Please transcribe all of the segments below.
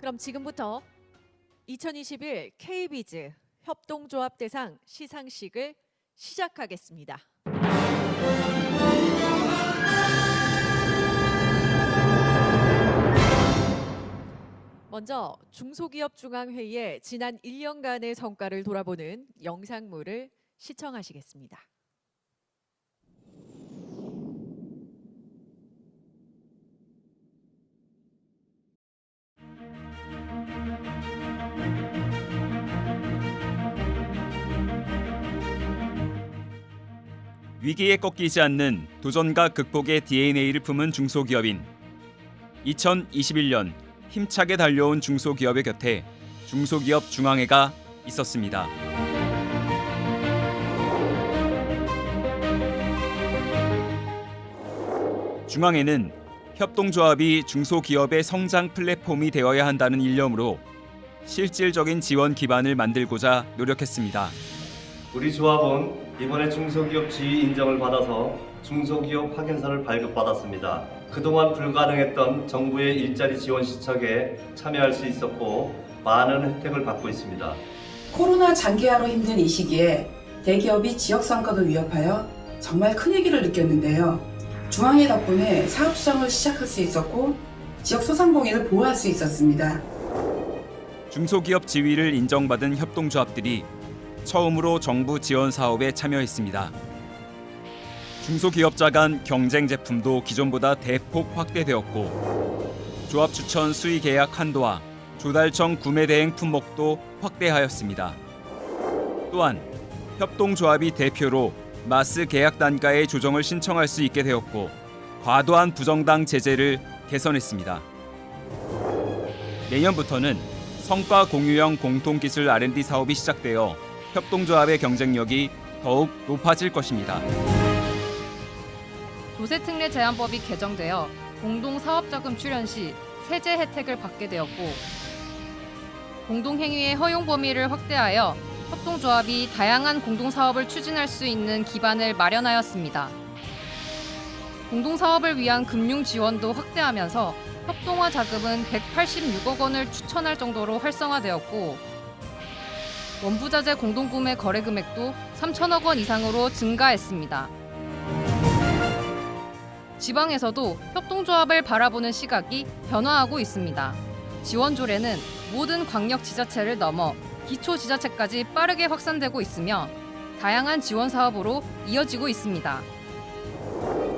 그럼 지금부터 2021 K비즈 협동조합 대상 시상식을 시작하겠습니다. 먼저 중소기업중앙회의의 지난 1년간의 성과를 돌아보는 영상물을 시청하시겠습니다. 위기에 꺾이지 않는 도전과 극복의 DNA를 품은 중소기업인 2021년 힘차게 달려온 중소기업의 곁에 중소기업 중앙회가 있었습니다. 중앙회는 협동조합이 중소기업의 성장 플랫폼이 되어야 한다는 일념으로 실질적인 지원 기반을 만들고자 노력했습니다. 우리 조합은 이번에 중소기업 지위 인정을 받아서 중소기업 확인서를 발급받았습니다. 그동안 불가능했던 정부의 일자리 지원 시책에 참여할 수 있었고 많은 혜택을 받고 있습니다. 코로나 장기화로 힘든 이 시기에 대기업이 지역 성과도 위협하여 정말 큰 위기를 느꼈는데요. 중앙회 덕분에 사업 수정을 시작할 수 있었고 지역 소상공인을 보호할 수 있었습니다. 중소기업 지위를 인정받은 협동조합들이 처음으로 정부 지원 사업에 참여했습니다. 중소기업자 간 경쟁 제품도 기존보다 대폭 확대되었고 조합 추천 수의 계약 한도와 조달청 구매 대행 품목도 확대하였습니다. 또한 협동조합이 대표로 마스 계약 단가의 조정을 신청할 수 있게 되었고 과도한 부정당 제재를 개선했습니다. 내년부터는 성과 공유형 공통기술 R&D 사업이 시작되어 협동조합의 경쟁력이 더욱 높아질 것입니다. 조세특례 제한법이 개정되어 공동사업자금 출연 시 세제 혜택을 받게 되었고 공동행위의 허용 범위를 확대하여 협동조합이 다양한 공동사업을 추진할 수 있는 기반을 마련하였습니다. 공동사업을 위한 금융 지원도 확대하면서 협동화 자금은 186억 원을 추천할 정도로 활성화되었고 원부자재 공동구매 거래 금액도 3천억 원 이상으로 증가했습니다. 지방에서도 협동조합을 바라보는 시각이 변화하고 있습니다. 지원 조례는 모든 광역지자체를 넘어 기초지자체까지 빠르게 확산되고 있으며 다양한 지원 사업으로 이어지고 있습니다.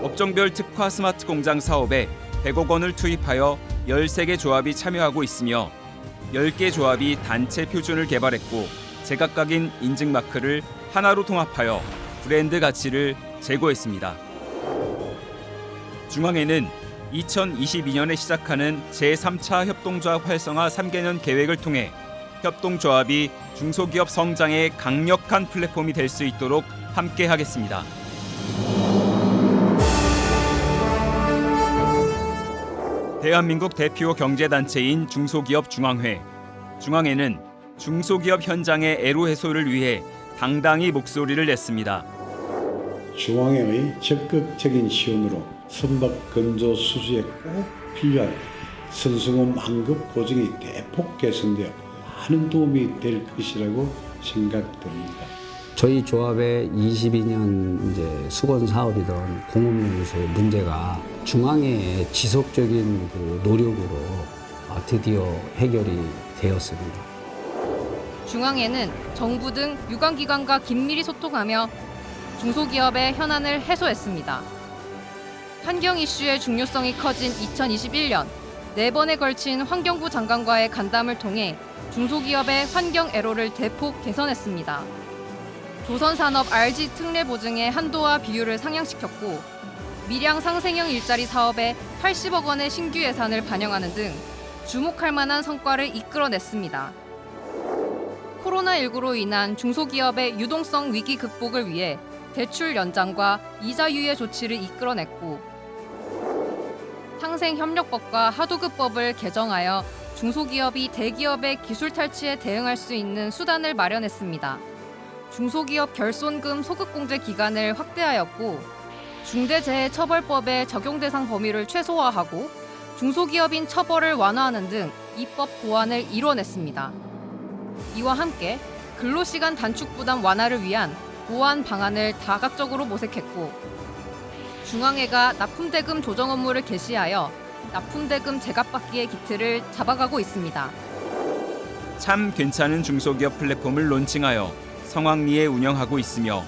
업종별 특화 스마트 공장 사업에 100억 원을 투입하여 13개 조합이 참여하고 있으며 10개 조합이 단체 표준을 개발했고 제각각인 인증 마크를 하나로 통합하여 브랜드 가치를 제고했습니다. 중앙회는 2022년에 시작하는 제3차 협동조합 활성화 3개년 계획을 통해 협동조합이 중소기업 성장의 강력한 플랫폼이 될 수 있도록 함께하겠습니다. 대한민국 대표 경제단체인 중소기업 중앙회. 중앙회는 중소기업 현장의 애로 해소를 위해 당당히 목소리를 냈습니다. 중앙회의 적극적인 지원으로 선박 건조 수주에 꼭 필요한 선수금 환급 보증이 대폭 개선되어 많은 도움이 될 것이라고 생각됩니다. 저희 조합의 22년 이제 수건 사업이던 공업연수 문제가 중앙회의 지속적인 그 노력으로 드디어 해결이 되었습니다. 중앙회는 정부 등 유관기관과 긴밀히 소통하며 중소기업의 현안을 해소했습니다. 환경 이슈의 중요성이 커진 2021년 4번에 걸친 환경부 장관과의 간담을 통해 중소기업의 환경 애로를 대폭 개선했습니다. 조선산업 RG 특례 보증의 한도와 비율을 상향시켰고 밀양 상생형 일자리 사업에 80억 원의 신규 예산을 반영하는 등 주목할 만한 성과를 이끌어냈습니다. 코로나19로 인한 중소기업의 유동성 위기 극복을 위해 대출 연장과 이자 유예 조치를 이끌어냈고 상생협력법과 하도급법을 개정하여 중소기업이 대기업의 기술 탈취에 대응할 수 있는 수단을 마련했습니다. 중소기업 결손금 소급공제 기간을 확대하였고 중대재해처벌법의 적용 대상 범위를 최소화하고 중소기업인 처벌을 완화하는 등 입법 보완을 이뤄냈습니다. 이와 함께 근로시간 단축 부담 완화를 위한 보완 방안을 다각적으로 모색했고 중앙회가 납품대금 조정 업무를 개시하여 납품대금 제값받기의 기틀을 잡아가고 있습니다. 참 괜찮은 중소기업 플랫폼을 론칭하여 성황리에 운영하고 있으며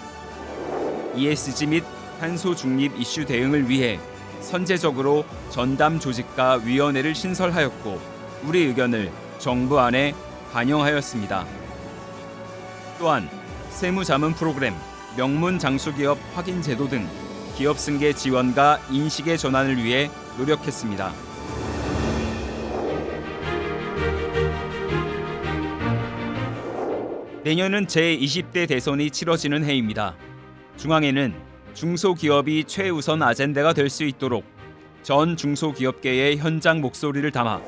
ESG 및 탄소 중립 이슈 대응을 위해 선제적으로 전담 조직과 위원회를 신설하였고 우리 의견을 정부 안에 반영하였습니다. 또한 세무자문 프로그램, 명문 장수기업 확인 제도 등 기업 승계 지원과 인식의 전환을 위해 노력했습니다. 내년은 제20대 대선이 치러지는 해입니다. 중앙회는 중소기업이 최우선 아젠다가 될 수 있도록 전 중소기업계의 현장 목소리를 담아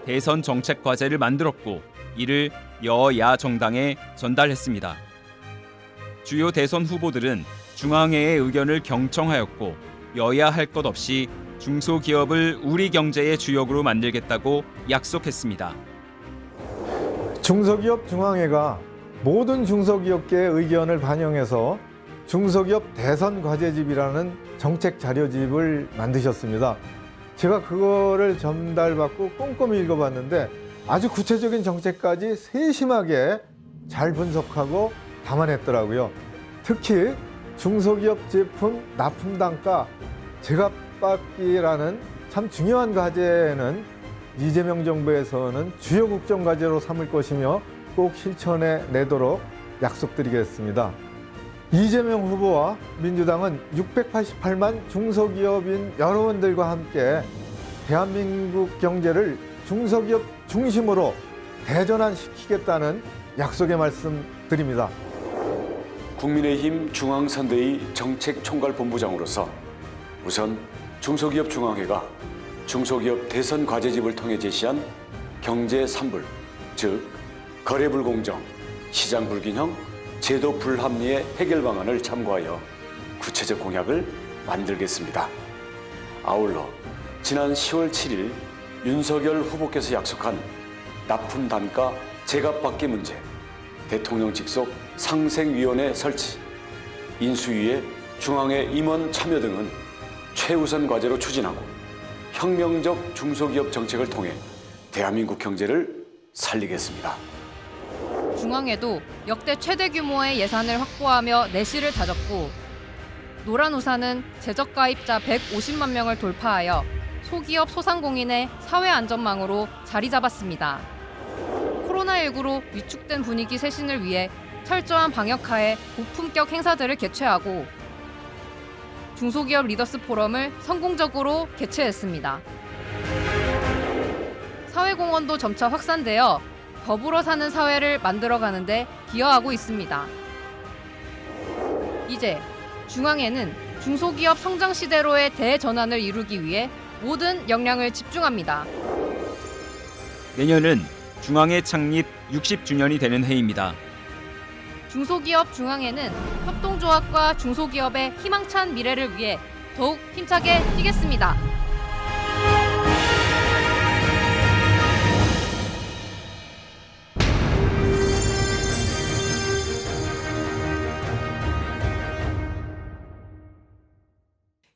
대선 정책 과제를 만들었고 이를 여야 정당에 전달했습니다. 주요 대선 후보들은 중앙회의 의견을 경청하였고 여야 할 것 없이 중소기업을 우리 경제의 주역으로 만들겠다고 약속했습니다. 중소기업 중앙회가 모든 중소기업계의 의견을 반영해서 중소기업 대선 과제집이라는 정책 자료집을 만드셨습니다. 제가 그거를 전달받고 꼼꼼히 읽어봤는데 아주 구체적인 정책까지 세심하게 잘 분석하고 담아냈더라고요. 특히 중소기업 제품 납품 단가 제값받기라는 참 중요한 과제는 이재명 정부에서는 주요 국정 과제로 삼을 것이며 꼭 실천해 내도록 약속드리겠습니다. 이재명 후보와 민주당은 688만 중소기업인 여러분들과 함께 대한민국 경제를 중소기업 중심으로 대전환시키겠다는 약속의 말씀 드립니다. 국민의힘 중앙선대위 정책총괄본부장으로서 우선 중소기업 중앙회가 중소기업 대선 과제집을 통해 제시한 경제 3불, 즉 거래 불공정, 시장 불균형, 제도 불합리의 해결 방안을 참고하여 구체적 공약을 만들겠습니다. 아울러 지난 10월 7일 윤석열 후보께서 약속한 납품 단가 제값받기 문제, 대통령 직속 상생위원회 설치, 인수위의 중앙회 임원 참여 등은 최우선 과제로 추진하고 혁명적 중소기업 정책을 통해 대한민국 경제를 살리겠습니다. 중앙회도 역대 최대 규모의 예산을 확보하며 내실을 다졌고 노란우산은 제적가입자 150만 명을 돌파하여 소기업 소상공인의 사회안전망으로 자리 잡았습니다. 코로나19로 위축된 분위기 쇄신을 위해 철저한 방역하에 고품격 행사들을 개최하고 중소기업 리더스 포럼을 성공적으로 개최했습니다. 사회공헌도 점차 확산되어 더불어 사는 사회를 만들어가는데 기여하고 있습니다. 이제 중앙회는 중소기업 성장 시대로의 대전환을 이루기 위해 모든 역량을 집중합니다. 내년은 중앙회 창립 60주년이 되는 해입니다. 중소기업 중앙회는 협동조합과 중소기업의 희망찬 미래를 위해 더욱 힘차게 뛰겠습니다.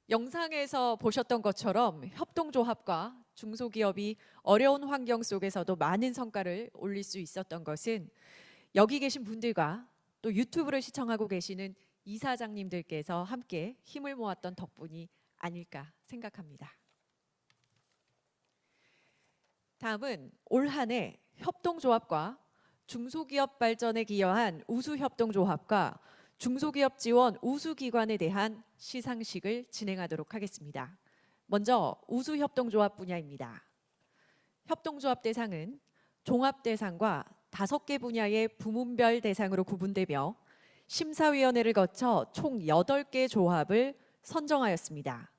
영상에서 보셨던 것처럼 협동조합과 중소기업이 어려운 환경 속에서도 많은 성과를 올릴 수 있었던 것은 여기 계신 분들과 또 유튜브를 시청하고 계시는 이사장님들께서 함께 힘을 모았던 덕분이 아닐까 생각합니다. 다음은 올 한 해 협동조합과 중소기업 발전에 기여한 우수협동조합과 중소기업 지원 우수기관에 대한 시상식을 진행하도록 하겠습니다. 먼저 우수협동조합 분야입니다. 협동조합 대상은 종합대상과 5개 분야의 부문별 대상으로 구분되며 심사위원회를 거쳐 총 8개 조합을 선정하였습니다.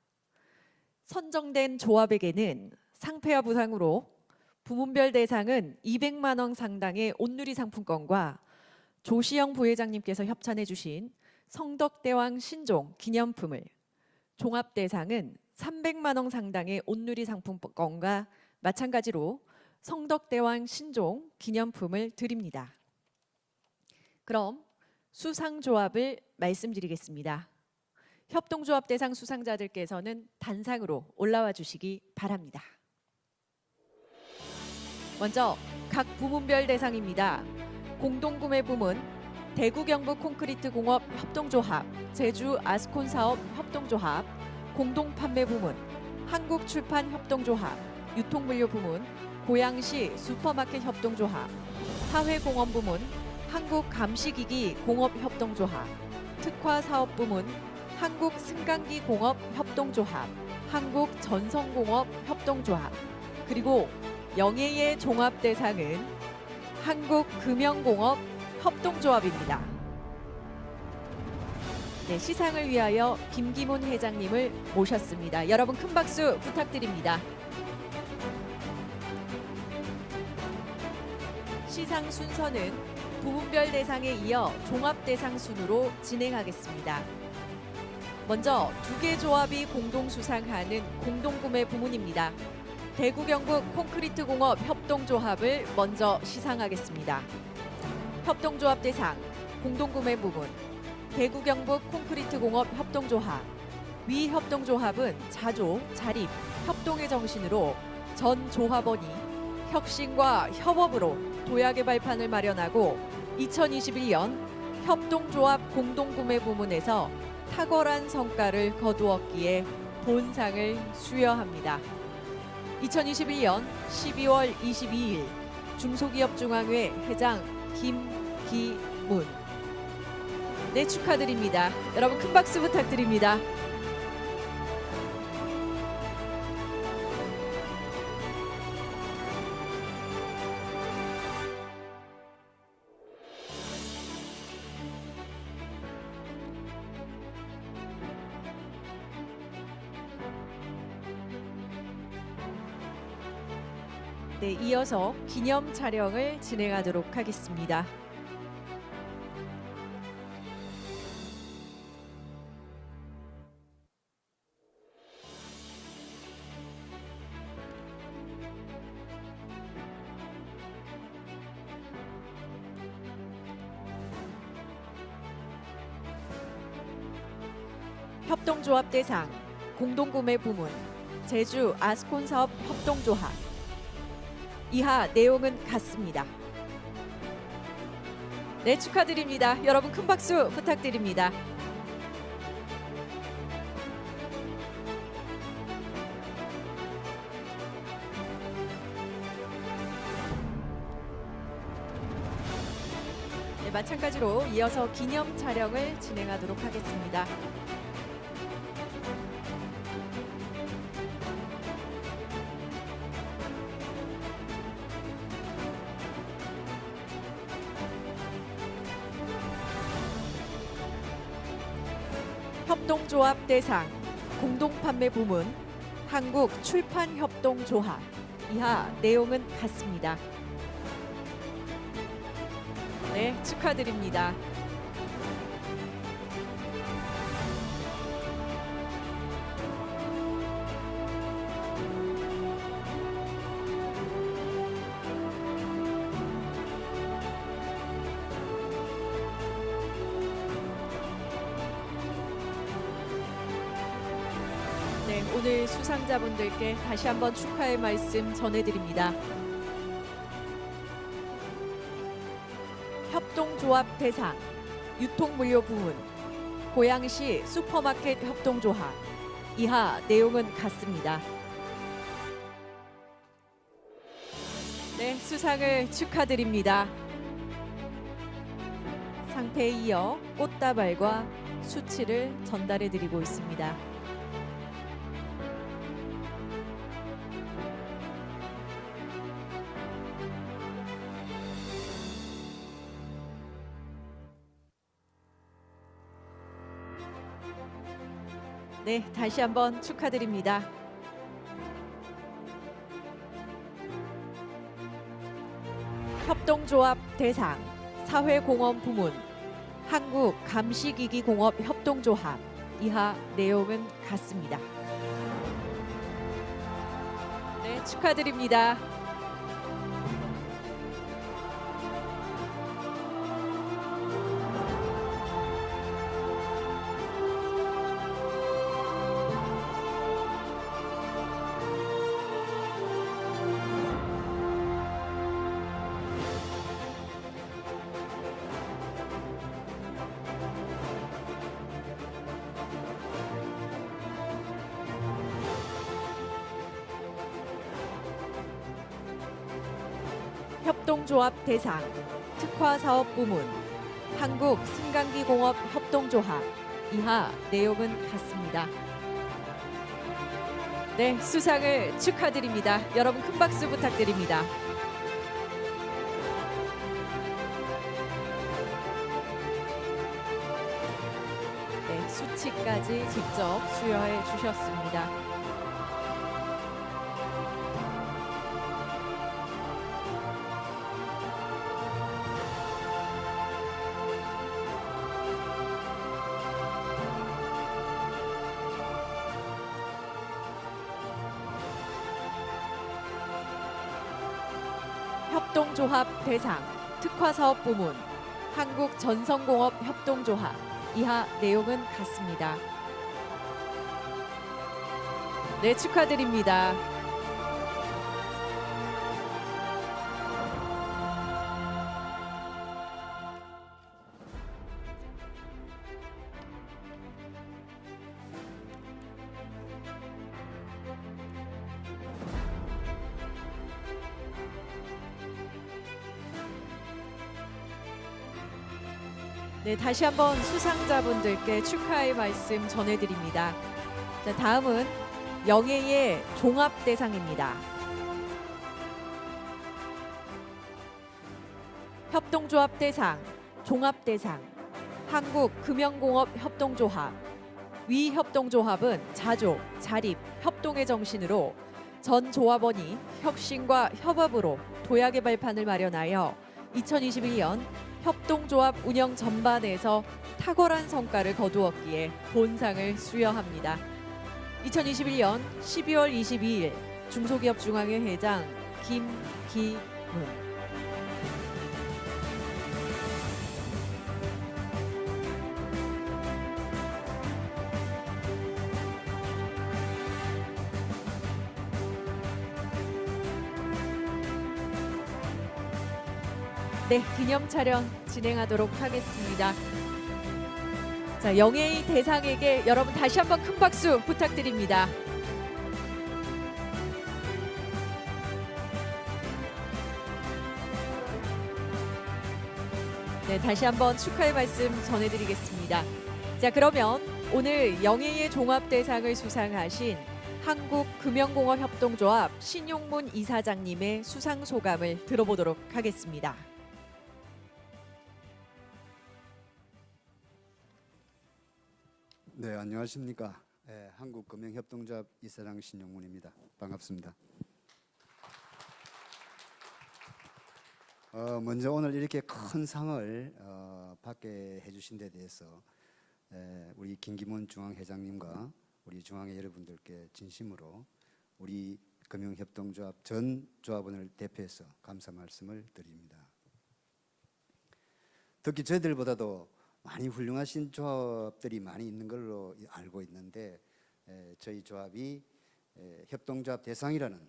선정된 조합에게는 상패와 부상으로 부문별 대상은 200만 원 상당의 온누리 상품권과 조시영 부회장님께서 협찬해 주신 성덕대왕 신종 기념품을, 종합대상은 300만 원 상당의 온누리 상품권과 마찬가지로 성덕대왕 신종 기념품을 드립니다. 그럼 수상조합을 말씀드리겠습니다. 협동조합 대상 수상자들께서는 단상으로 올라와 주시기 바랍니다. 먼저 각 부문별 대상입니다. 공동구매 부문 대구 경북 콘크리트 공업 협동조합, 제주 아스콘 사업 협동조합, 공동판매 부문 한국 출판 협동조합, 유통물류 부문 고양시 슈퍼마켓 협동조합, 사회공헌 부문 한국 감시기기 공업 협동조합, 특화 사업 부문 한국 승강기 공업 협동조합, 한국 전성공업 협동조합, 그리고 영예의 종합 대상은 한국 금영공업 협동조합입니다. 네, 시상을 위하여 김기문 회장님을 모셨습니다. 여러분 큰 박수 부탁드립니다. 시상 순서는 부문별 대상에 이어 종합 대상 순으로 진행하겠습니다. 먼저 2개 조합이 공동 수상하는 공동구매 부문입니다. 대구 경북 콘크리트 공업 협동조합을 먼저 시상하겠습니다. 협동조합 대상 공동구매 부문 대구 경북 콘크리트 공업 협동조합. 위 협동조합은 자조, 자립, 협동의 정신으로 전 조합원이 혁신과 협업으로 도약 개발판을 마련하고 2021년 협동조합 공동구매 부문에서 탁월한 성과를 거두었기에 본상을 수여합니다. 2021년 12월 22일 중소기업중앙회 회장 김기문. 네, 축하드립니다. 여러분 큰 박수 부탁드립니다. 네, 이어서 기념 촬영을 진행하도록 하겠습니다. 협동조합 대상 공동구매 부문 제주 아스콘 사업 협동조합. 이하 내용은 같습니다. 네, 축하드립니다. 여러분 큰 박수 부탁드립니다. 네, 마찬가지로 이어서 기념 촬영을 진행하도록 하겠습니다. 협동조합 대상 공동판매 부문 한국 출판협동조합. 이하 내용은 같습니다. 네, 축하드립니다. 네, 오늘 수상자분들께 다시 한번 축하의 말씀 전해드립니다. 협동조합 대상 유통물류 부문 고양시 슈퍼마켓 협동조합. 이하 내용은 같습니다. 네, 수상을 축하드립니다. 상패에 이어 꽃다발과 수치를 전달해드리고 있습니다. 네, 다시 한번 축하드립니다. 협동조합 대상 사회공헌 부문 한국 감시기기 공업 협동조합. 이하 내용은 같습니다. 네, 축하드립니다. 협동조합 대상, 특화사업부문, 한국승강기공업 협동조합. 이하 내용은 같습니다. 네, 수상을 축하드립니다. 여러분 큰 박수 부탁드립니다. 네, 수치까지 직접 수여해 주셨습니다. 협동조합 대상, 특화사업부문, 한국전성공업 협동조합. 이하 내용은 같습니다. 네, 축하드립니다. 네, 다시 한번 수상자분들께 축하의 말씀 전해드립니다. 자, 다음은 영예의 종합대상입니다. 협동조합 대상, 종합대상, 한국금연공업협동조합. 위 협동조합은 자조, 자립, 협동의 정신으로 전 조합원이 혁신과 협업으로 도약의 발판을 마련하여 2021년 협동조합 운영 전반에서 탁월한 성과를 거두었기에 본상을 수여합니다. 2021년 12월 22일 중소기업중앙회 회장 김기문. 네, 기념 촬영 진행하도록 하겠습니다. 자, 영예의 대상에게 여러분 다시 한번 큰 박수 부탁드립니다. 네, 다시 한번 축하의 말씀 전해드리겠습니다. 자, 그러면 오늘 영예의 종합대상을 수상하신 한국금연공업협동조합 신용문 이사장님의 수상 소감을 들어보도록 하겠습니다. 네, 안녕하십니까. 한국금연협동조합 이사장 신용문입니다. 반갑습니다. 먼저 오늘 이렇게 큰 상을 받게 해주신 데 대해서 우리 김기문 중앙회장님과 우리 중앙회 여러분들께 진심으로 우리 금융협동조합 전 조합원을 대표해서 감사 말씀을 드립니다. 특히 저희들보다도 많이 훌륭하신 조합들이 많이 있는 걸로 알고 있는데 저희 조합이 협동조합 대상이라는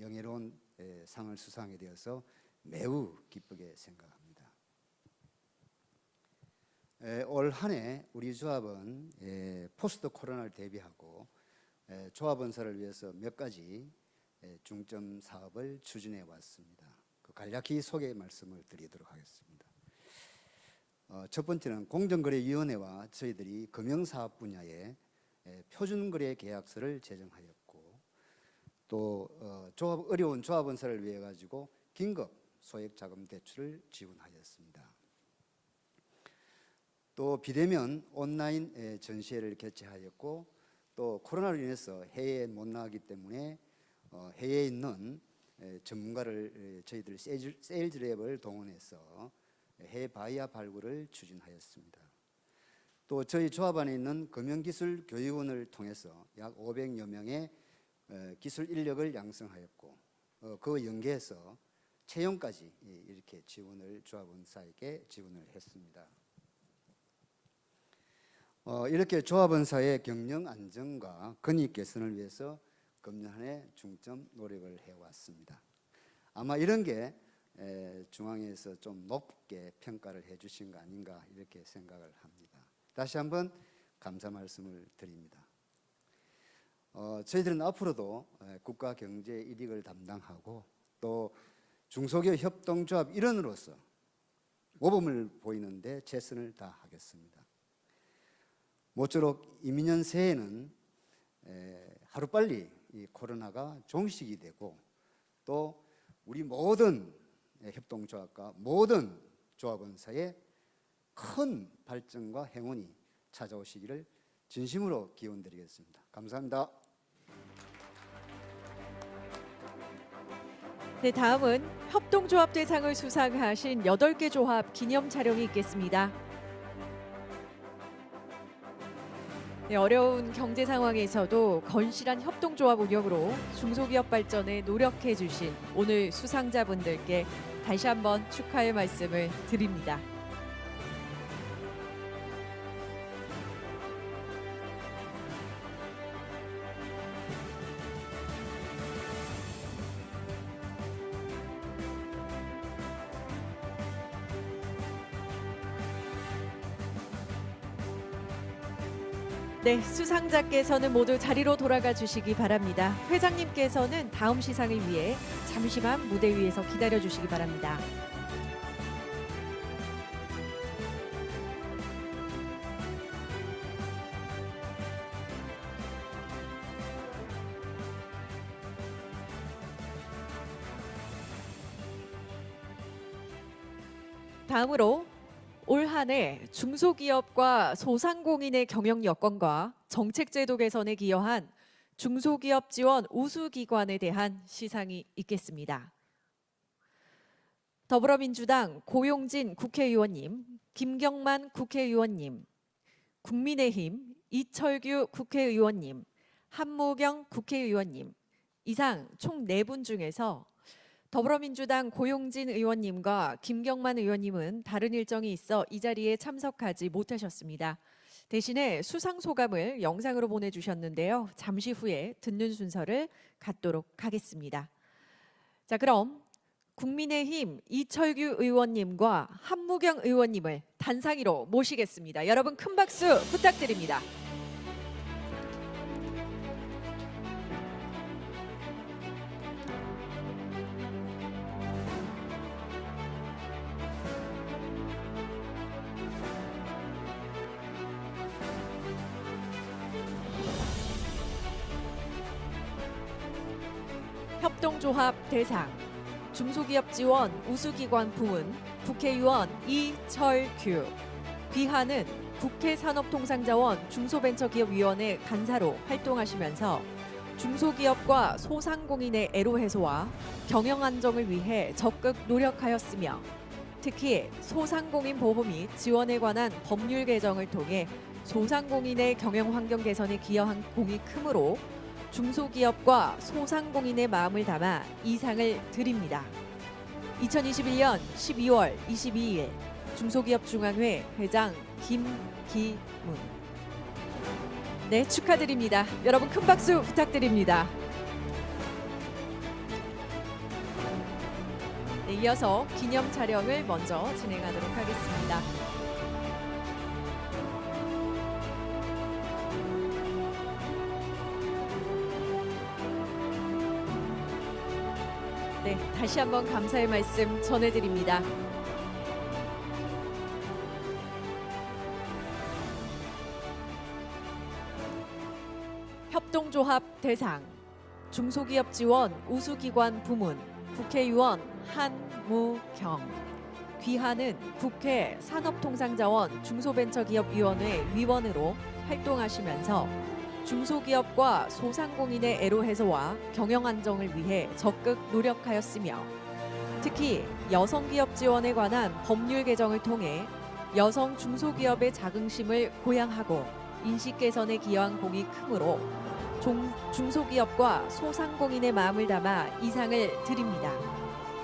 영예로운 상을 수상하게 되어서 매우 기쁘게 생각합니다. 올 한 해 우리 조합은 포스트 코로나를 대비하고 조합원사를 위해서 몇 가지 중점 사업을 추진해 왔습니다. 그 간략히 소개 말씀을 드리도록 하겠습니다. 첫 번째는 공정거래위원회와 저희들이 금융사업 분야에 표준거래 계약서를 제정하였고, 또 어려운 조합원사를 위해 가지고 긴급 소액자금 대출을 지원하였습니다. 또 비대면 온라인 전시회를 개최하였고, 또 코로나로 인해서 해외에 못 나가기 때문에 해외에 있는 전문가를 저희들 세일즈 랩을 동원해서 해외 바이아 발굴을 추진하였습니다. 또 저희 조합 안에 있는 금융기술 교육원을 통해서 약 500여 명의 기술 인력을 양성하였고, 그와 연계해서 채용까지 이렇게 지원을 조합원사에게 지원을 했습니다. 이렇게 조합원사의 경영 안정과 건익 개선을 위해서 금년 한 해 중점 노력을 해왔습니다. 아마 이런 게 중앙에서 좀 높게 평가를 해주신 거 아닌가 이렇게 생각을 합니다. 다시 한번 감사 말씀을 드립니다. 저희들은 앞으로도 국가 경제 이익을 담당하고 또 중소기업 협동조합 일원으로서 모범을 보이는데 최선을 다하겠습니다. 모쪼록 이민년 새해에는 하루빨리 이 코로나가 종식이 되고 또 우리 모든 협동조합과 모든 조합원사의 큰 발전과 행운이 찾아오시기를 진심으로 기원드리겠습니다. 감사합니다. 네, 다음은 협동조합 대상을 수상하신 8개 조합 기념 촬영이 있겠습니다. 네, 어려운 경제 상황에서도 건실한 협동조합 운영으로 중소기업 발전에 노력해 주신 오늘 수상자분들께 다시 한번 축하의 말씀을 드립니다. 네, 수상자께서는 모두 자리로 돌아가 주시기 바랍니다. 회장님께서는 다음 시상을 위해 잠시만 무대 위에서 기다려 주시기 바랍니다. 다음으로 올 한 해 중소기업과 소상공인의 경영 여건과 정책제도 개선에 기여한 중소기업 지원 우수기관에 대한 시상이 있겠습니다. 더불어민주당 고용진 국회의원님, 김경만 국회의원님, 국민의힘 이철규 국회의원님, 한무경 국회의원님, 이상 총 4분 중에서 더불어민주당 고용진 의원님과 김경만 의원님은 다른 일정이 있어 이 자리에 참석하지 못하셨습니다. 대신에 수상 소감을 영상으로 보내주셨는데요. 잠시 후에 듣는 순서를 갖도록 하겠습니다. 자, 그럼 국민의힘 이철규 의원님과 한무경 의원님을 단상위로 모시겠습니다. 여러분 큰 박수 부탁드립니다. 협동조합 대상 중소기업 지원 우수기관 부문 국회의원 이철규, 귀하는 국회 산업통상자원 중소벤처기업위원회 간사로 활동하시면서 중소기업과 소상공인의 애로 해소와 경영 안정을 위해 적극 노력하였으며 특히 소상공인 보호 및 지원에 관한 법률 개정을 통해 소상공인의 경영 환경 개선에 기여한 공이 크므로 중소기업과 소상공인의 마음을 담아 이 상을 드립니다. 2021년 12월 22일 중소기업중앙회 회장 김기문. 네, 축하드립니다. 여러분 큰 박수 부탁드립니다. 네, 이어서 기념 촬영을 먼저 진행하도록 하겠습니다. 네, 다시 한번 감사의 말씀 전해드립니다. 협동조합 대상 중소기업 지원 우수기관 부문 국회의원 한무경, 귀하는 국회 산업통상자원 중소벤처기업위원회 위원으로 활동하시면서 중소기업과 소상공인의 애로 해소와 경영 안정을 위해 적극 노력하였으며 특히 여성기업 지원에 관한 법률 개정을 통해 여성 중소기업의 자긍심을 고양하고 인식 개선에 기여한 공이 크므로 중소기업과 소상공인의 마음을 담아 이 상을 드립니다.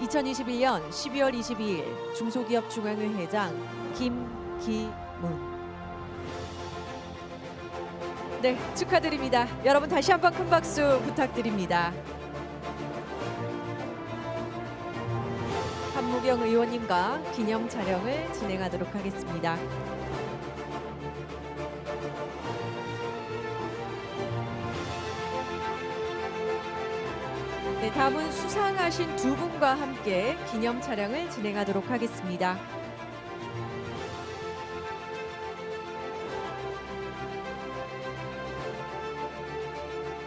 2021년 12월 22일 중소기업중앙회 회장 김기문. 네, 축하드립니다. 여러분 다시 한번 큰 박수 부탁드립니다. 한무경 의원님과 기념 촬영을 진행하도록 하겠습니다. 네, 다음은 수상하신 두 분과 함께 기념 촬영을 진행하도록 하겠습니다.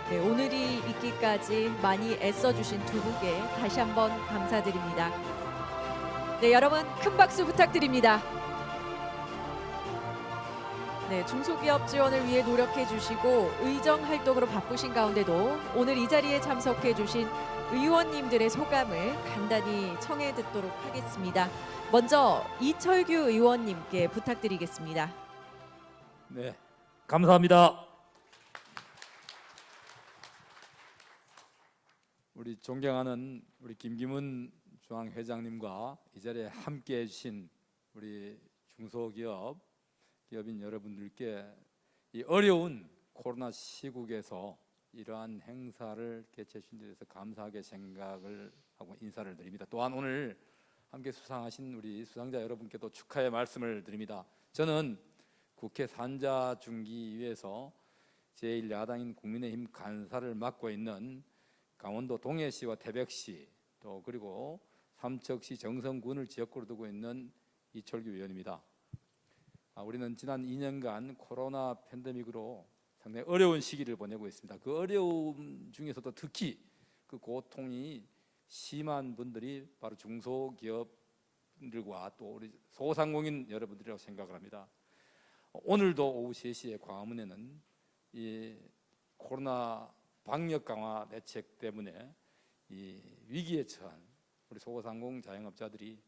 네, 오늘이 있기까지 많이 애써주신 두 분께 다시 한번 감사드립니다. 네, 여러분 큰 박수 부탁드립니다. 네, 중소기업 지원을 위해 노력해 주시고 의정 활동으로 바쁘신 가운데도 오늘 이 자리에 참석해 주신 의원님들의 소감을 간단히 청해 듣도록 하겠습니다. 먼저 이철규 의원님께 부탁드리겠습니다. 네, 감사합니다. 우리 존경하는 우리 김기문 중앙회장님과 이 자리에 함께해 주신 우리 기업인 여러분들께 이 어려운 코로나 시국에서 이러한 행사를 개최해 주신 데 대해서 감사하게 생각을 하고 인사를 드립니다. 또한 오늘 함께 수상하신 우리 수상자 여러분께도 축하의 말씀을 드립니다. 저는 국회 산자중기위에서 제1야당인 국민의힘 간사를 맡고 있는 강원도 동해시와 태백시 또 그리고 삼척시 정선군을 지역구로 두고 있는 이철규 의원입니다. 우리는 지난 2년간 코로나 팬데믹으로 상당히 어려운 시기를 보내고 있습니다. 그 어려움 중에서도 특히 그 고통이 심한 분들이 바로 중소기업들과 또 우리 소상공인 여러분들이라고 생각을 합니다. 오늘도 오후 3시에 광화문에는 이 코로나 방역 강화 대책 때문에 이 위기에 처한 우리 소상공 자영업자들이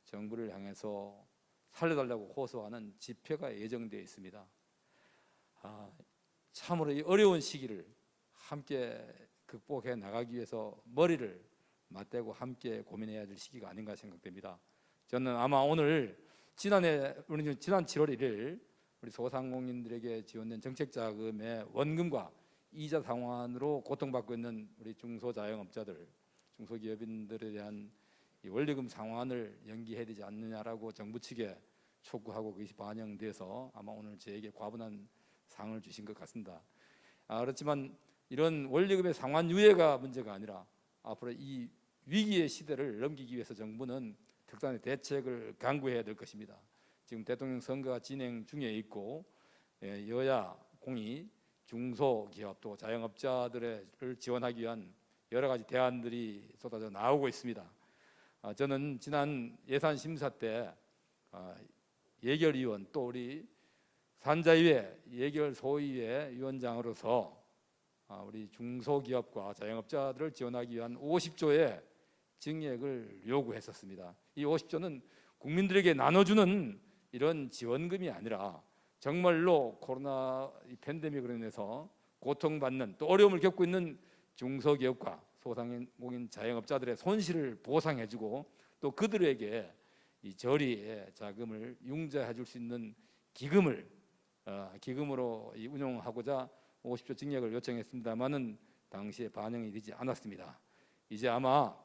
정부를 향해서 살려달라고 호소하는 집회가 예정되어 있습니다. 참으로 이 어려운 시기를 함께 극복해 나가기 위해서 머리를 맞대고 함께 고민해야 될 시기가 아닌가 생각됩니다. 저는 아마 오늘 지난 7월 1일 우리 소상공인들에게 지원된 정책자금의 원금과 이자 상환으로 고통받고 있는 우리 중소자영업자들, 중소기업인들에 대한 이 원리금 상환을 연기해야 되지 않느냐라고 정부 측에 촉구하고 그것이 반영돼서 아마 오늘 저에게 과분한 상을 주신 것 같습니다. 그렇지만 이런 원리금의 상환 유예가 문제가 아니라 앞으로 이 위기의 시대를 넘기기 위해서 정부는 특단의 대책을 강구해야 될 것입니다. 지금 대통령 선거가 진행 중에 있고 여야 공이 중소기업 또 자영업자들을 지원하기 위한 여러 가지 대안들이 쏟아져 나오고 있습니다. 저는 지난 예산 심사 때 예결위원 또 우리 산자위회 예결소위회 위원장으로서 우리 중소기업과 자영업자들을 지원하기 위한 50조의 증액을 요구했었습니다. 이 50조는 국민들에게 나눠주는 이런 지원금이 아니라 정말로 코로나 팬데믹으로 인해서 고통받는 또 어려움을 겪고 있는 중소기업과 소상공인 자영업자들의 손실을 보상해주고 또 그들에게 이 저리의 자금을 융자해줄 수 있는 기금으로 운용하고자 50조 증액을 요청했습니다만은 당시에 반영이 되지 않았습니다. 이제 아마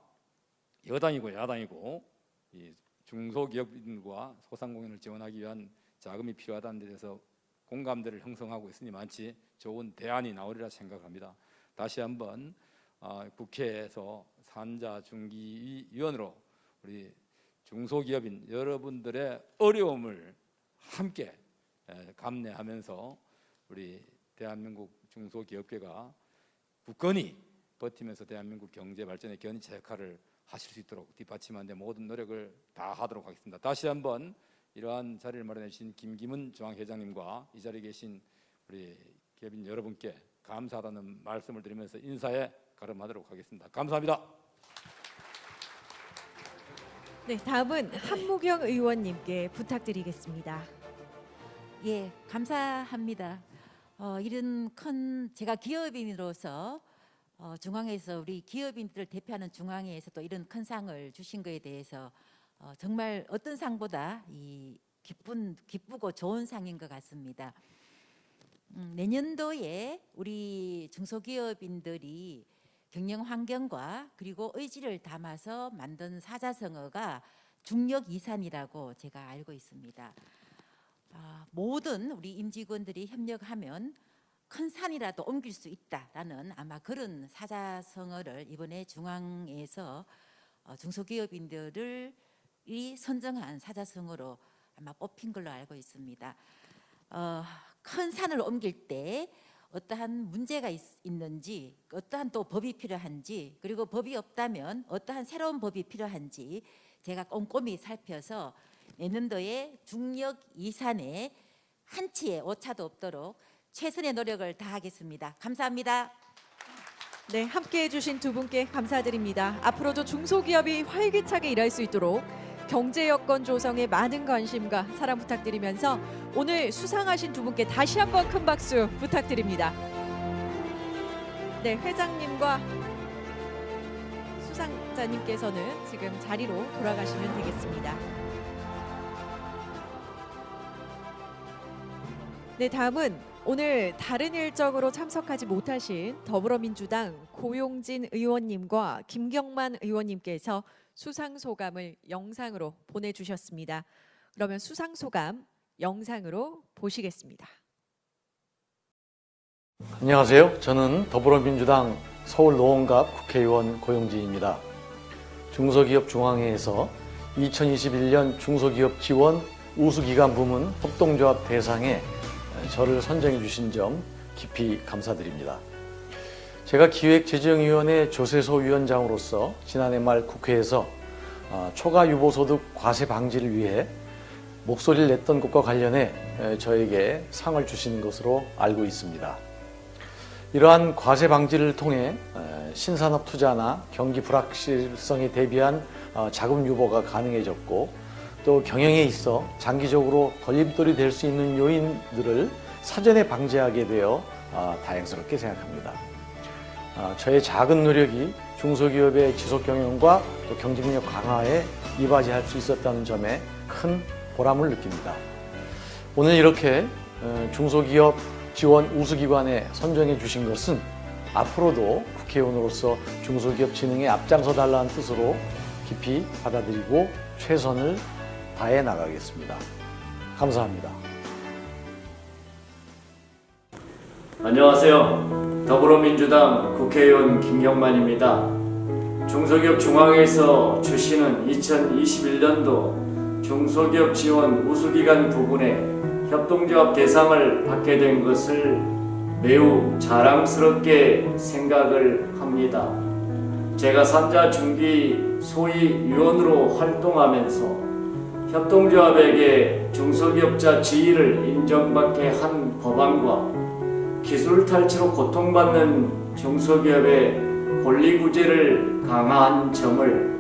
여당이고 야당이고 이 중소기업인과 소상공인을 지원하기 위한 자금이 필요하다는 데 대해서 공감대를 형성하고 있으니 많이 좋은 대안이 나오리라 생각합니다. 다시 한번 국회에서 산자중기위원으로 우리 중소기업인 여러분들의 어려움을 함께 감내하면서 우리 대한민국 중소기업계가 굳건히 버티면서 대한민국 경제 발전의 견인차 역할을 하실 수 있도록 뒷받침하는 데 모든 노력을 다하도록 하겠습니다. 다시 한번 이러한 자리를 마련해 주신 김기문 중앙회장님과 이 자리에 계신 우리 기업인 여러분께 감사하다는 말씀을 드리면서 인사에 가름하도록 하겠습니다. 감사합니다. 네, 다음은 한무경 의원님께 부탁드리겠습니다. 예, 감사합니다. 이런 큰 제가 기업인으로서 중앙에서 우리 기업인들을 대표하는 중앙회에서 또 이런 큰 상을 주신 것에 대해서 정말 어떤 상보다 기쁘고 좋은 상인 것 같습니다. 내년도에 우리 중소기업인들이 경영 환경과 그리고 의지를 담아서 만든 사자성어가 중력 이산이라고 제가 알고 있습니다. 모든 우리 임직원들이 협력하면 큰 산이라도 옮길 수 있다라는 아마 그런 사자성어를 이번에 중앙에서 중소기업인들을 이 선정한 사자성어로 아마 뽑힌 걸로 알고 있습니다. 큰 산을 옮길 때 어떠한 문제가 있는지, 어떠한 또 법이 필요한지, 그리고 법이 없다면 어떠한 새로운 법이 필요한지 제가 꼼꼼히 살펴서 내년도에 중력 이산에 한치의 오차도 없도록 최선의 노력을 다하겠습니다. 감사합니다. 네, 함께해 주신 두 분께 감사드립니다. 앞으로도 중소기업이 활기차게 일할 수 있도록 경제 여건 조성에 많은 관심과 사랑 부탁드리면서 오늘 수상하신 두 분께 다시 한번 큰 박수 부탁드립니다. 네, 회장님과 수상자님께서는 지금 자리로 돌아가시면 되겠습니다. 네, 다음은 오늘 다른 일정으로 참석하지 못하신 더불어민주당 고용진 의원님과 김경만 의원님께서 수상 소감을 영상으로 보내주셨습니다. 그러면 수상 소감 영상으로 보시겠습니다. 안녕하세요. 저는 더불어민주당 서울노원갑 국회의원 고용진입니다. 중소기업 중앙회에서 2021년 중소기업 지원 우수기관 부문 협동조합 대상에 저를 선정해 주신 점 깊이 감사드립니다. 제가 기획재정위원회 조세소 위원장으로서 지난해 말 국회에서 초과 유보소득 과세 방지를 위해 목소리를 냈던 것과 관련해 저에게 상을 주신 것으로 알고 있습니다. 이러한 과세 방지를 통해 신산업 투자나 경기 불확실성에 대비한 자금 유보가 가능해졌고, 또 경영에 있어 장기적으로 걸림돌이 될 수 있는 요인들을 사전에 방지하게 되어 다행스럽게 생각합니다. 저의 작은 노력이 중소기업의 지속 경영과 또 경쟁력 강화에 이바지할 수 있었다는 점에 큰 보람을 느낍니다. 오늘 이렇게 중소기업 지원 우수기관에 선정해 주신 것은 앞으로도 국회의원으로서 중소기업 진흥에 앞장서 달라는 뜻으로 깊이 받아들이고 최선을 다해 나가겠습니다. 감사합니다. 안녕하세요. 더불어민주당 국회의원 김경만입니다. 중소기업 중앙회에서 주시는 2021년도 중소기업 지원 우수기관 부분에 협동조합 대상을 받게 된 것을 매우 자랑스럽게 생각을 합니다. 제가 산자 중기 소위 위원으로 활동하면서 협동조합에게 중소기업자 지위를 인정받게 한 법안과 기술 탈취로 고통받는 중소기업의 권리구제를 강화한 점을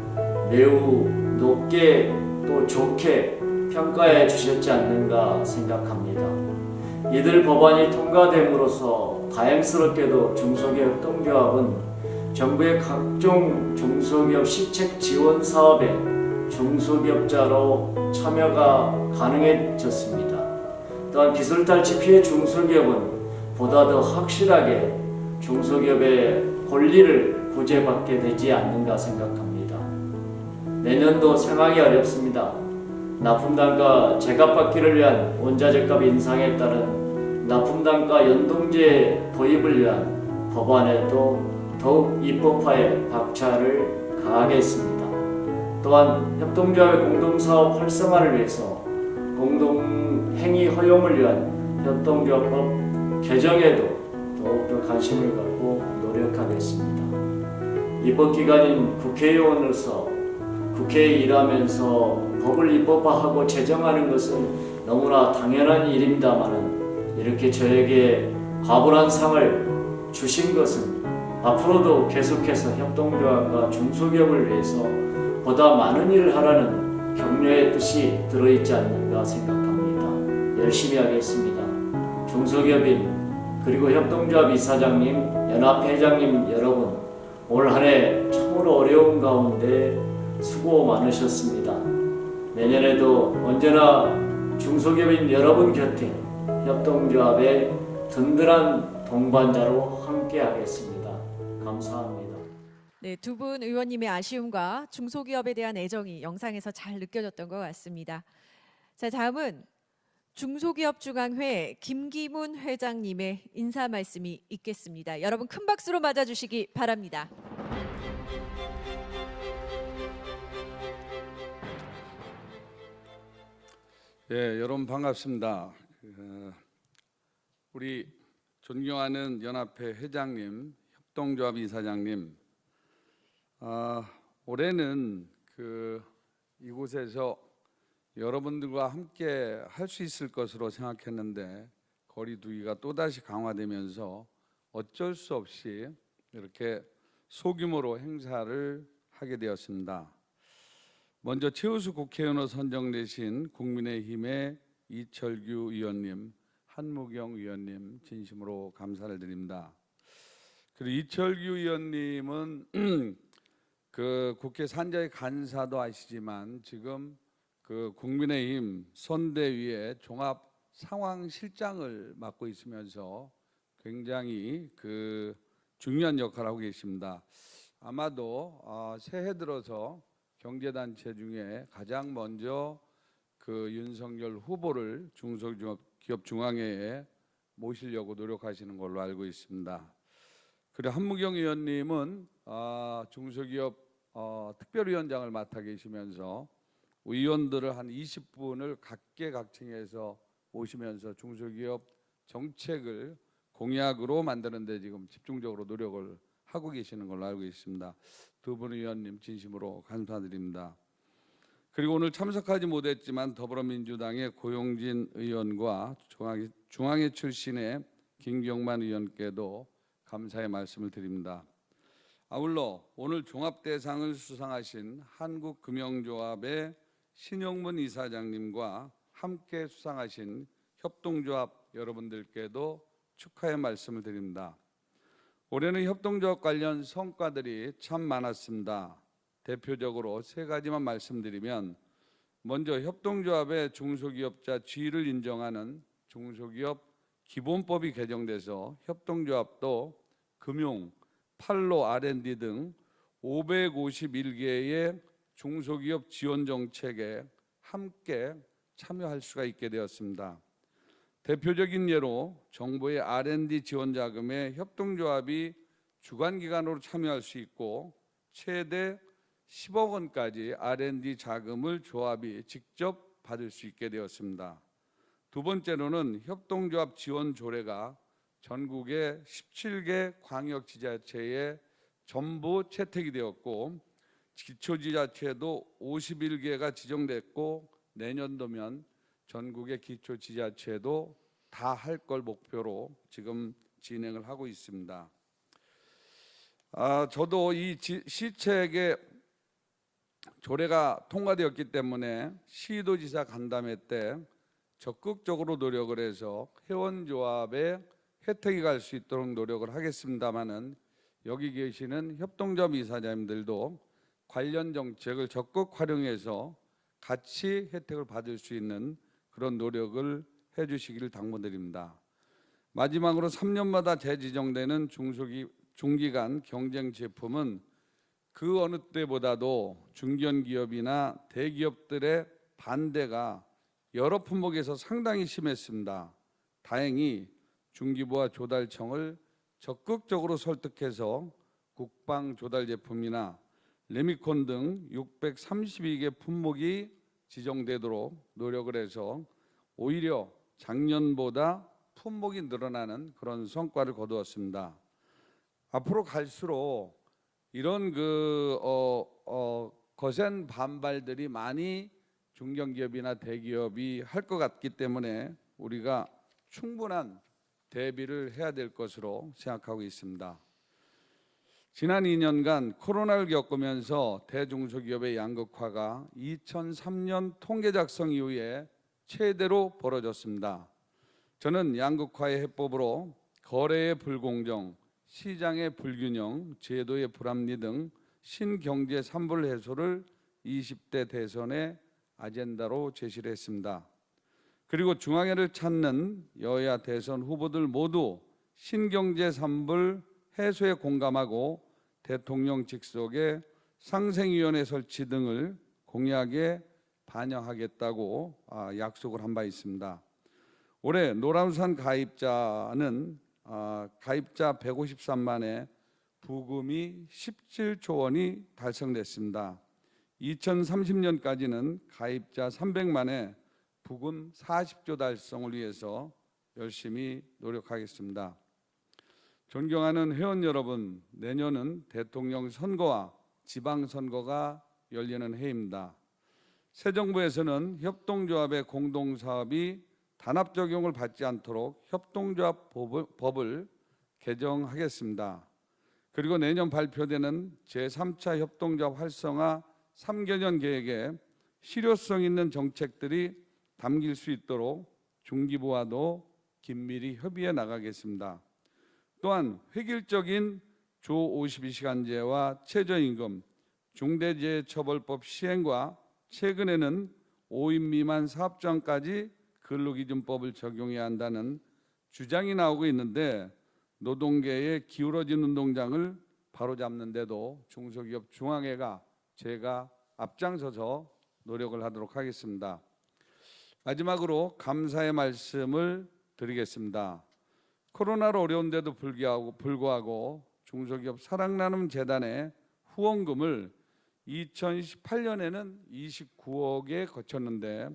매우 높게 또 좋게 평가해 주셨지 않는가 생각합니다. 이들 법안이 통과됨으로써 다행스럽게도 중소기업 협동조합은 정부의 각종 중소기업 시책 지원 사업에 중소기업자로 참여가 가능해졌습니다. 또한 기술 탈취 피해 중소기업은 보다 더 확실하게 중소기업의 권리를 구제받게 되지 않는가 생각합니다. 내년도 상황이 어렵습니다. 납품단가 제값받기를 위한 원자재값 인상에 따른 납품단가 연동제 도입을 위한 법안에도 더욱 입법화에 박차를 가하겠습니다. 또한 협동조합의 공동사업 활성화를 위해서 공동행위 허용을 위한 협동조합법 개정에도 더욱더 관심을 갖고 노력하겠습니다. 입법기관인 국회의원으로서 국회에 일하면서 법을 입법화하고 제정하는 것은 너무나 당연한 일입니다마는 이렇게 저에게 과분한 상을 주신 것은 앞으로도 계속해서 협동조합과 중소기업을 위해서 보다 많은 일을 하라는 격려의 뜻이 들어있지 않는가 생각합니다. 열심히 하겠습니다. 중소기업인 그리고 협동조합 이사장님, 연합회장님 여러분, 올 한 해 참으로 어려운 가운데 수고 많으셨습니다. 내년에도 언제나 중소기업인 여러분 곁에 협동조합의 든든한 동반자로 함께하겠습니다. 감사합니다. 네, 두 분 의원님의 아쉬움과 중소기업에 대한 애정이 영상에서 잘 느껴졌던 것 같습니다. 자, 다음은 중소기업중앙회 김기문 회장님의 인사 말씀이 있겠습니다. 여러분 큰 박수로 맞아주시기 바랍니다. 예, 여러분 반갑습니다. 우리 존경하는 연합회 회장님, 협동조합 이사장님, 올해는 이곳에서 여러분들과 함께 할 수 있을 것으로 생각했는데 거리두기가 또다시 강화되면서 어쩔 수 없이 이렇게 소규모로 행사를 하게 되었습니다. 먼저 최우수 국회의원으로 선정되신 국민의힘의 이철규 의원님, 한무경 의원님 진심으로 감사를 드립니다. 그리고 이철규 의원님은 국회 산자의 간사도 아시지만 지금 국민의힘 선대위의 종합 상황실장을 맡고 있으면서 굉장히 중요한 역할을 하고 계십니다. 아마도 새해 들어서 경제단체 중에 가장 먼저 윤석열 후보를 중소기업중앙회에 모시려고 노력하시는 걸로 알고 있습니다. 그리고 한무경 의원님은 중소기업 특별위원장을 맡아 계시면서 의원들을 한 20분을 각계각층에서 모시면서 중소기업 정책을 공약으로 만드는 데 지금 집중적으로 노력을 하고 계시는 걸로 알고 있습니다. 두 분 의원님 진심으로 감사드립니다. 그리고 오늘 참석하지 못했지만 더불어민주당의 고용진 의원과 중앙회 출신의 김경만 의원께도 감사의 말씀을 드립니다. 아울러 오늘 종합대상을 수상하신 한국금융조합의 신영문 이사장님과 함께 수상하신 협동조합 여러분들께도 축하의 말씀을 드립니다. 올해는 협동조합 관련 성과들이 참 많았습니다. 대표적으로 세 가지만 말씀드리면, 먼저 협동조합의 중소기업자 지위를 인정하는 중소기업 기본법이 개정돼서 협동조합도 금융, 판로, R&D 등 551개의 중소기업 지원 정책에 함께 참여할 수가 있게 되었습니다. 대표적인 예로 정부의 R&D 지원 자금에 협동조합이 주관기관으로 참여할 수 있고 최대 10억 원까지 R&D 자금을 조합이 직접 받을 수 있게 되었습니다. 두 번째로는 협동조합 지원 조례가 전국의 17개 광역지자체에 전부 채택이 되었고 기초지자체도 51개가 지정됐고 내년도면 전국의 기초지자체도 다 할 걸 목표로 지금 진행을 하고 있습니다. 저도 이 시책의 조례가 통과되었기 때문에 시도지사 간담회 때 적극적으로 노력을 해서 회원조합에 혜택이 갈 수 있도록 노력을 하겠습니다마는 여기 계시는 협동조합 이사장님들도 관련 정책을 적극 활용해서 같이 혜택을 받을 수 있는 그런 노력을 해주시기를 당부드립니다. 마지막으로 3년마다 재지정되는 중기간 경쟁 제품은 그 어느 때보다도 중견기업이나 대기업들의 반대가 여러 품목에서 상당히 심했습니다. 다행히 중기부와 조달청을 적극적으로 설득해서 국방 조달 제품이나 레미콘 등 632개 품목이 지정되도록 노력을 해서 오히려 작년보다 품목이 늘어나는 그런 성과를 거두었습니다. 앞으로 갈수록 이런 거센 반발들이 많이 중견기업이나 대기업이 할 것 같기 때문에 우리가 충분한 대비를 해야 될 것으로 생각하고 있습니다. 지난 2년간 코로나를 겪으면서 대중소기업의 양극화가 2003년 통계 작성 이후에 최대로 벌어졌습니다. 저는 양극화의 해법으로 거래의 불공정, 시장의 불균형, 제도의 불합리 등 신경제 산불 해소를 20대 대선의 아젠다로 제시를 했습니다. 그리고 중앙회를 찾는 여야 대선 후보들 모두 신경제 산불 해소에 공감하고 대통령 직속의 상생위원회 설치 등을 공약에 반영하겠다고 약속을 한 바 있습니다. 올해 노란우산 가입자는 가입자 153만에 부금이 17조 원이 달성됐습니다. 2030년까지는 가입자 300만에 부금 40조 달성을 위해서 열심히 노력하겠습니다. 존경하는 회원 여러분, 내년은 대통령 선거와 지방선거가 열리는 해입니다. 새 정부에서는 협동조합의 공동사업이 단합 적용을 받지 않도록 협동조합 법을 개정하겠습니다. 그리고 내년 발표되는 제3차 협동조합 활성화 3개년 계획에 실효성 있는 정책들이 담길 수 있도록 중기부와도 긴밀히 협의해 나가겠습니다. 또한 획일적인 주 52시간제와 최저임금, 중대재해처벌법 시행과 최근에는 5인 미만 사업장까지 근로기준법을 적용해야 한다는 주장이 나오고 있는데 노동계의 기울어진 운동장을 바로잡는 데도 중소기업 중앙회가 제가 앞장서서 노력을 하도록 하겠습니다. 마지막으로 감사의 말씀을 드리겠습니다. 코로나로 어려운데도 불구하고 중소기업 사랑나눔 재단의 후원금을 2018년에는 29억에 거쳤는데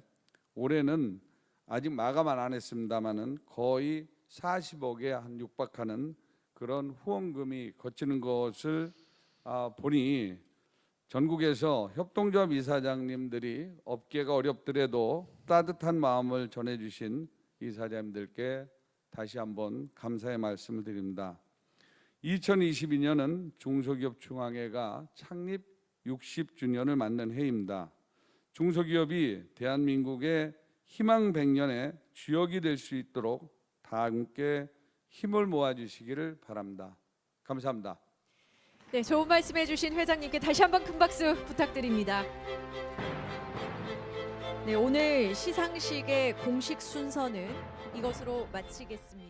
올해는 아직 마감은 안 했습니다마는 거의 40억에 한 육박하는 그런 후원금이 거치는 것을 보니 전국에서 협동조합 이사장님들이 업계가 어렵더라도 따뜻한 마음을 전해주신 이사장님들께 다시 한번 감사의 말씀을 드립니다. 2022년은 중소기업 중앙회가 창립 60주년을 맞는 해입니다. 중소기업이 대한민국의 희망 100년의 주역이 될 수 있도록 다 함께 힘을 모아주시기를 바랍니다. 감사합니다. 네, 좋은 말씀해 주신 회장님께 다시 한번 큰 박수 부탁드립니다. 네, 오늘 시상식의 공식 순서는 이것으로 마치겠습니다.